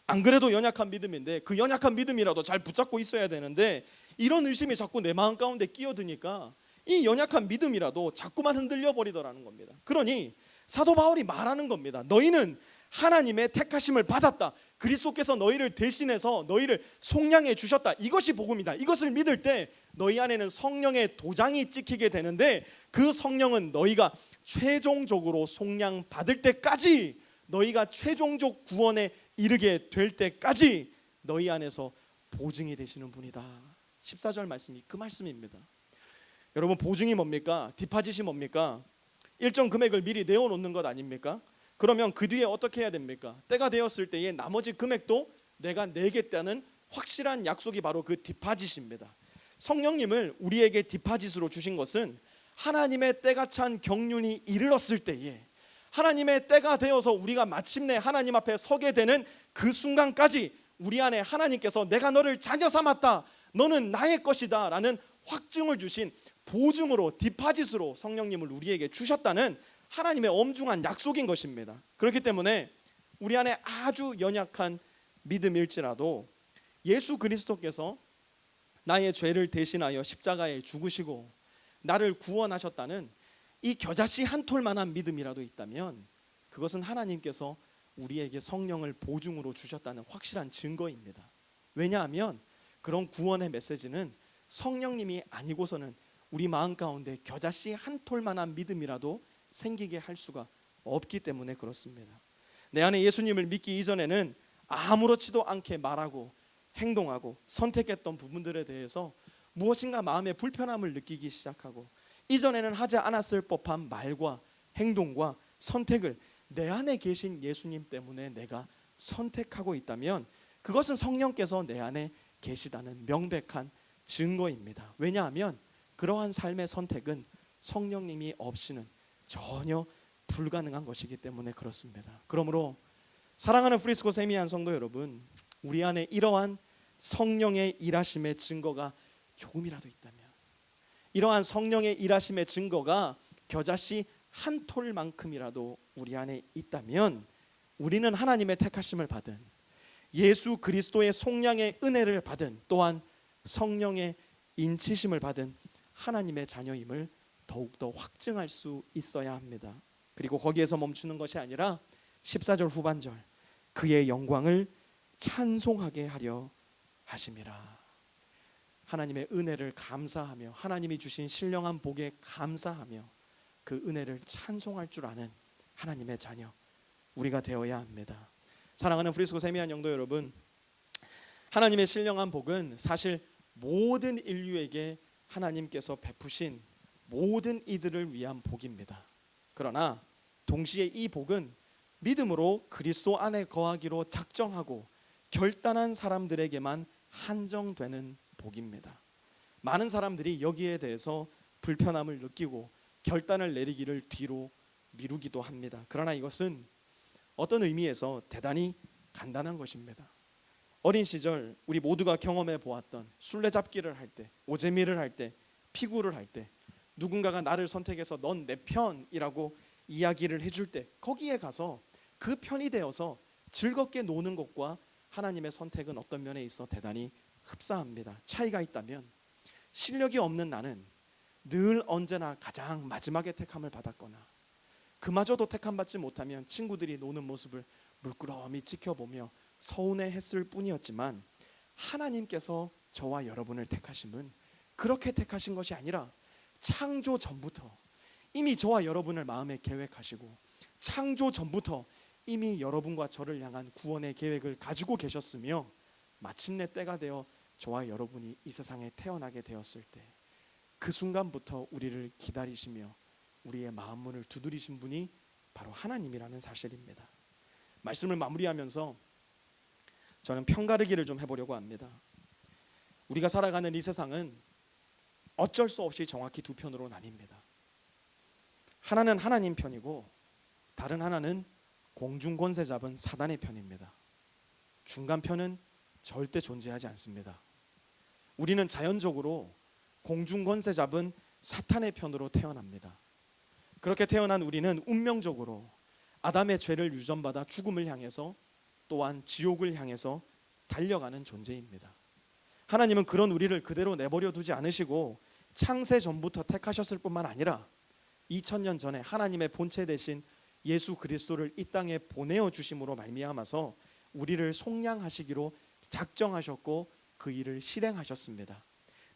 안 그래도 연약한 믿음인데 그 연약한 믿음이라도 잘 붙잡고 있어야 되는데 이런 의심이 자꾸 내 마음 가운데 끼어드니까 이 연약한 믿음이라도 자꾸만 흔들려 버리더라는 겁니다. 그러니 사도 바울이 말하는 겁니다. 너희는 하나님의 택하심을 받았다. 그리스도께서 너희를 대신해서 너희를 속량해 주셨다. 이것이 복음이다. 이것을 믿을 때 너희 안에는 성령의 도장이 찍히게 되는데 그 성령은 너희가 최종적으로 속량 받을 때까지, 너희가 최종적 구원에 이르게 될 때까지 너희 안에서 보증이 되시는 분이다. 14절 말씀이 그 말씀입니다. 여러분 보증이 뭡니까? 디파짓이 뭡니까? 일정 금액을 미리 내어놓는 것 아닙니까? 그러면 그 뒤에 어떻게 해야 됩니까? 때가 되었을 때에 나머지 금액도 내가 내겠다는 확실한 약속이 바로 그 디파짓입니다. 성령님을 우리에게 디파짓으로 주신 것은 하나님의 때가 찬 경륜이 이르렀을 때에, 하나님의 때가 되어서 우리가 마침내 하나님 앞에 서게 되는 그 순간까지 우리 안에 하나님께서 내가 너를 자녀 삼았다, 너는 나의 것이다 라는 확증을 주신 보증으로, 디파짓으로 성령님을 우리에게 주셨다는 하나님의 엄중한 약속인 것입니다. 그렇기 때문에 우리 안에 아주 연약한 믿음일지라도 예수 그리스도께서 나의 죄를 대신하여 십자가에 죽으시고 나를 구원하셨다는 이 겨자씨 한 톨만한 믿음이라도 있다면 그것은 하나님께서 우리에게 성령을 보증으로 주셨다는 확실한 증거입니다. 왜냐하면 그런 구원의 메시지는 성령님이 아니고서는 우리 마음 가운데 겨자씨 한 톨만한 믿음이라도 생기게 할 수가 없기 때문에 그렇습니다. 내 안에 예수님을 믿기 이전에는 아무렇지도 않게 말하고 행동하고 선택했던 부분들에 대해서 무엇인가 마음에 불편함을 느끼기 시작하고 이전에는 하지 않았을 법한 말과 행동과 선택을 내 안에 계신 예수님 때문에 내가 선택하고 있다면 그것은 성령께서 내 안에 계시다는 명백한 증거입니다. 왜냐하면 그러한 삶의 선택은 성령님이 없이는 전혀 불가능한 것이기 때문에 그렇습니다. 그러므로 사랑하는 프리스코 세미한 성도 여러분, 우리 안에 이러한 성령의 일하심의 증거가 조금이라도 있다면, 이러한 성령의 일하심의 증거가 겨자씨 한 톨만큼이라도 우리 안에 있다면 우리는 하나님의 택하심을 받은, 예수 그리스도의 속량의 은혜를 받은, 또한 성령의 인치심을 받은 하나님의 자녀임을 더욱더 확증할 수 있어야 합니다. 그리고 거기에서 멈추는 것이 아니라 14절 후반절, 그의 영광을 찬송하게 하려 하심이라. 하나님의 은혜를 감사하며 하나님이 주신 신령한 복에 감사하며 그 은혜를 찬송할 줄 아는 하나님의 자녀 우리가 되어야 합니다. 사랑하는 프리스코 세미한 영도 여러분, 하나님의 신령한 복은 사실 모든 인류에게 하나님께서 베푸신 모든 이들을 위한 복입니다. 그러나 동시에 이 복은 믿음으로 그리스도 안에 거하기로 작정하고 결단한 사람들에게만 한정되는 복입니다. 많은 사람들이 여기에 대해서 불편함을 느끼고 결단을 내리기를 뒤로 미루기도 합니다. 그러나 이것은 어떤 의미에서 대단히 간단한 것입니다. 어린 시절 우리 모두가 경험해 보았던 술래잡기를 할 때, 오재미를 할 때, 피구를 할 때 누군가가 나를 선택해서 넌 내 편이라고 이야기를 해줄 때 거기에 가서 그 편이 되어서 즐겁게 노는 것과 하나님의 선택은 어떤 면에 있어 대단히 흡사합니다. 차이가 있다면 실력이 없는 나는 늘 언제나 가장 마지막에 택함을 받았거나 그마저도 택함받지 못하면 친구들이 노는 모습을 물끄러미 지켜보며 서운해했을 뿐이었지만, 하나님께서 저와 여러분을 택하심은 그렇게 택하신 것이 아니라 창조 전부터 이미 저와 여러분을 마음에 계획하시고 창조 전부터 이미 여러분과 저를 향한 구원의 계획을 가지고 계셨으며, 마침내 때가 되어 저와 여러분이 이 세상에 태어나게 되었을 때 그 순간부터 우리를 기다리시며 우리의 마음 문을 두드리신 분이 바로 하나님이라는 사실입니다. 말씀을 마무리하면서 저는 편가르기를 좀 해보려고 합니다. 우리가 살아가는 이 세상은 어쩔 수 없이 정확히 두 편으로 나뉩니다. 하나는 하나님 편이고 다른 하나는 공중권세 잡은 사단의 편입니다. 중간 편은 절대 존재하지 않습니다. 우리는 자연적으로 공중권세 잡은 사탄의 편으로 태어납니다. 그렇게 태어난 우리는 운명적으로 아담의 죄를 유전받아 죽음을 향해서 또한 지옥을 향해서 달려가는 존재입니다. 하나님은 그런 우리를 그대로 내버려 두지 않으시고 창세 전부터 택하셨을 뿐만 아니라 2000년 전에 하나님의 본체 되신 예수 그리스도를 이 땅에 보내어 주심으로 말미암아서 우리를 속량하시기로 작정하셨고 그 일을 실행하셨습니다.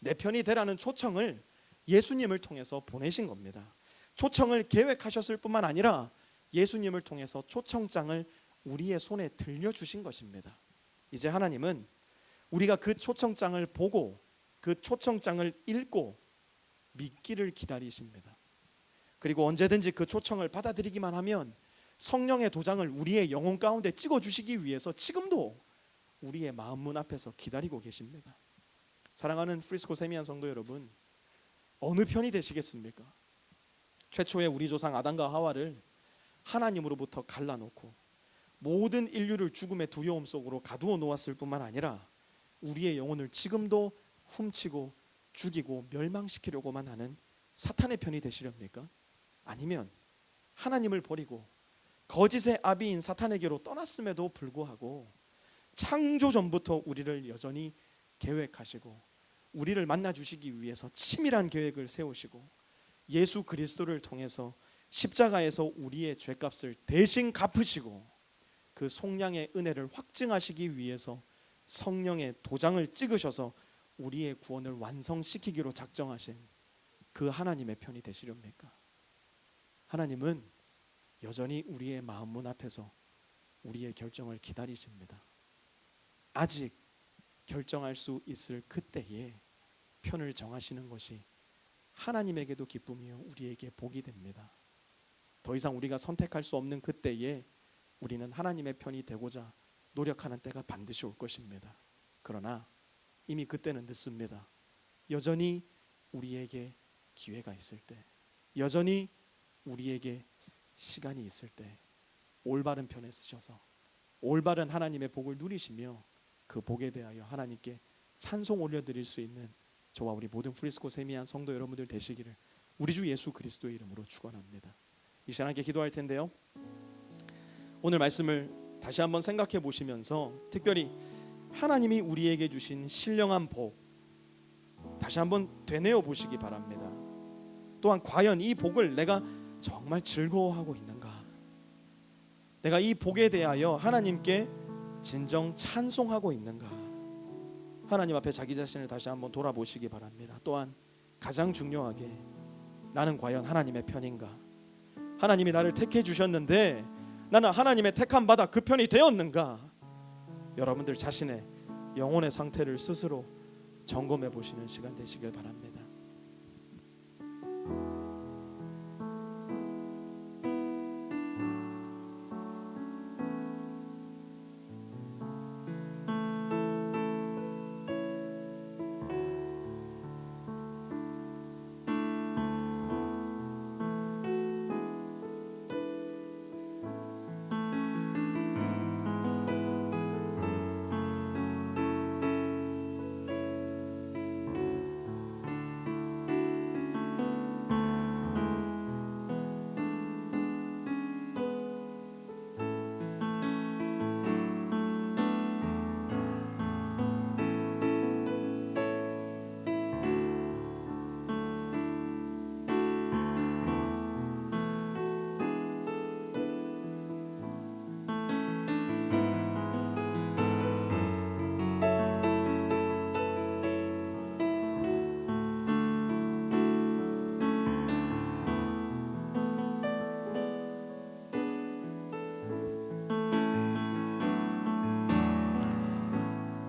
내 편이 되라는 초청을 예수님을 통해서 보내신 겁니다. 초청을 계획하셨을 뿐만 아니라 예수님을 통해서 초청장을 우리의 손에 들려주신 것입니다. 이제 하나님은 우리가 그 초청장을 보고 그 초청장을 읽고 믿기를 기다리십니다. 그리고 언제든지 그 초청을 받아들이기만 하면 성령의 도장을 우리의 영혼 가운데 찍어주시기 위해서 지금도 우리의 마음 문 앞에서 기다리고 계십니다. 사랑하는 프리스코 세미한 성도 여러분, 어느 편이 되시겠습니까? 최초의 우리 조상 아담과 하와를 하나님으로부터 갈라놓고 모든 인류를 죽음의 두려움 속으로 가두어 놓았을 뿐만 아니라 우리의 영혼을 지금도 훔치고 죽이고 멸망시키려고만 하는 사탄의 편이 되시렵니까? 아니면 하나님을 버리고 거짓의 아비인 사탄에게로 떠났음에도 불구하고 창조 전부터 우리를 여전히 계획하시고 우리를 만나 주시기 위해서 치밀한 계획을 세우시고 예수 그리스도를 통해서 십자가에서 우리의 죄값을 대신 갚으시고 그 속량의 은혜를 확증하시기 위해서 성령의 도장을 찍으셔서 우리의 구원을 완성시키기로 작정하신 그 하나님의 편이 되시렵니까? 하나님은 여전히 우리의 마음 문 앞에서 우리의 결정을 기다리십니다. 아직 결정할 수 있을 그때에 편을 정하시는 것이 하나님에게도 기쁨이요 우리에게 복이 됩니다. 더 이상 우리가 선택할 수 없는 그때에 우리는 하나님의 편이 되고자 노력하는 때가 반드시 올 것입니다. 그러나 이미 그때는 늦습니다. 여전히 우리에게 기회가 있을 때, 여전히 우리에게 시간이 있을 때 올바른 편에 쓰셔서 올바른 하나님의 복을 누리시며 그 복에 대하여 하나님께 찬송 올려드릴 수 있는 저와 우리 모든 프리스코 세미한 성도 여러분들 되시기를 우리 주 예수 그리스도의 이름으로 축원합니다. 이 시간 함께 기도할 텐데요, 오늘 말씀을 다시 한번 생각해 보시면서 특별히 하나님이 우리에게 주신 신령한 복 다시 한번 되뇌어 보시기 바랍니다. 또한 과연 이 복을 내가 정말 즐거워하고 있는가? 내가 이 복에 대하여 하나님께 진정 찬송하고 있는가? 하나님 앞에 자기 자신을 다시 한번 돌아보시기 바랍니다. 또한 가장 중요하게 나는 과연 하나님의 편인가? 하나님이 나를 택해 주셨는데 나는 하나님의 택함 받아 그 편이 되었는가? 여러분들 자신의 영혼의 상태를 스스로 점검해 보시는 시간 되시길 바랍니다.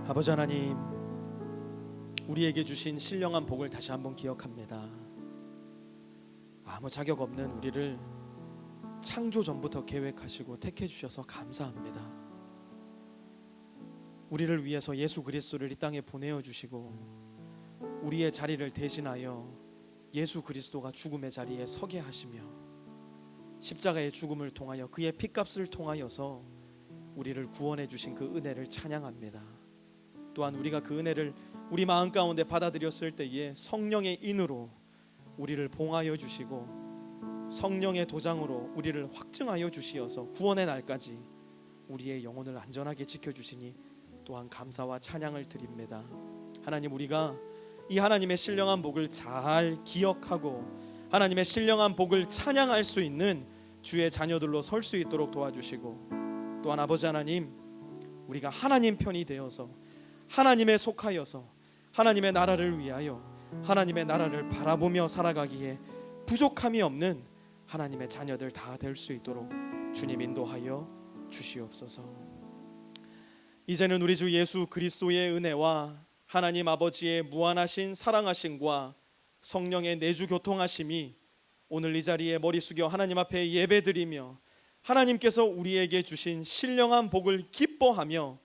아버지 하나님, 우리에게 주신 신령한 복을 다시 한번 기억합니다. 아무 자격 없는 우리를 창조 전부터 계획하시고 택해 주셔서 감사합니다. 우리를 위해서 예수 그리스도를 이 땅에 보내어 주시고 우리의 자리를 대신하여 예수 그리스도가 죽음의 자리에 서게 하시며 십자가의 죽음을 통하여 그의 피값을 통하여서 우리를 구원해 주신 그 은혜를 찬양합니다. 또한 우리가 그 은혜를 우리 마음 가운데 받아들였을 때에 성령의 인으로 우리를 봉하여 주시고 성령의 도장으로 우리를 확증하여 주시어서 구원의 날까지 우리의 영혼을 안전하게 지켜주시니 또한 감사와 찬양을 드립니다. 하나님, 우리가 이 하나님의 신령한 복을 잘 기억하고 하나님의 신령한 복을 찬양할 수 있는 주의 자녀들로 설 수 있도록 도와주시고, 또한 아버지 하나님, 우리가 하나님 편이 되어서 하나님에 속하여서 하나님의 나라를 위하여 하나님의 나라를 바라보며 살아가기에 부족함이 없는 하나님의 자녀들 다 될 수 있도록 주님 인도하여 주시옵소서. 이제는 우리 주 예수 그리스도의 은혜와 하나님 아버지의 무한하신 사랑하심과 성령의 내주 교통하심이 오늘 이 자리에 머리 숙여 하나님 앞에 예배드리며 하나님께서 우리에게 주신 신령한 복을 기뻐하며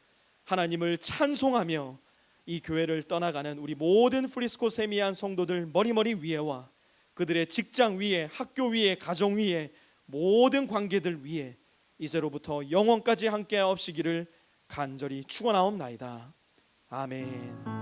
하나님을 찬송하며 이 교회를 떠나가는 우리 모든 프리스코 세미한 성도들 머리머리 위에와 그들의 직장 위에, 학교 위에, 가정 위에, 모든 관계들 위에 이제로부터 영원까지 함께하옵시기를 간절히 축원하옵나이다. 아멘.